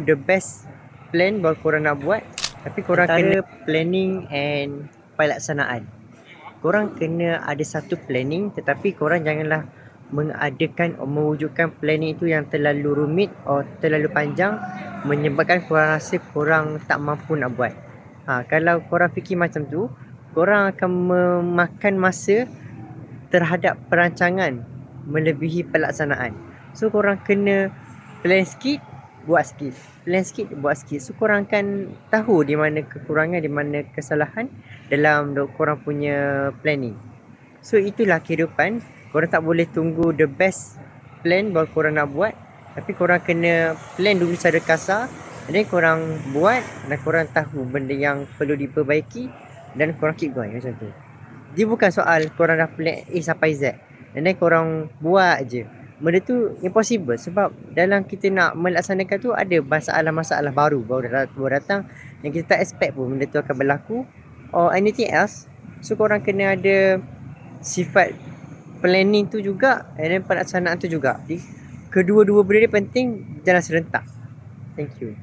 The best plan baru korang nak buat, tapi korang kena planning and pelaksanaan. Korang kena ada satu planning, tetapi korang janganlah mewujudkan planning itu yang terlalu rumit atau terlalu panjang, menyebabkan korang rasa korang tak mampu nak buat. Kalau korang fikir macam tu, korang akan memakan masa terhadap perancangan melebihi pelaksanaan. So korang kena plan sikit, buat sikit. Plan sikit, buat sikit. So korang akan tahu di mana kekurangan, di mana kesalahan dalam korang punya planning. So itulah kehidupan. Korang tak boleh tunggu the best plan baru korang nak buat, tapi korang kena plan dulu secara kasar, dan korang buat, dan korang tahu benda yang perlu diperbaiki, dan korang keep going macam tu. Dia bukan soal korang dah plan A sampai Z and then korang buat je. Benda tu impossible, sebab dalam kita nak melaksanakan tu ada masalah-masalah baru datang yang kita tak expect pun benda tu akan berlaku or anything else. So korang kena ada sifat planning tu juga and then pelaksanaan tu juga. Kedua-dua benda ni penting, jalan serentak. Thank you.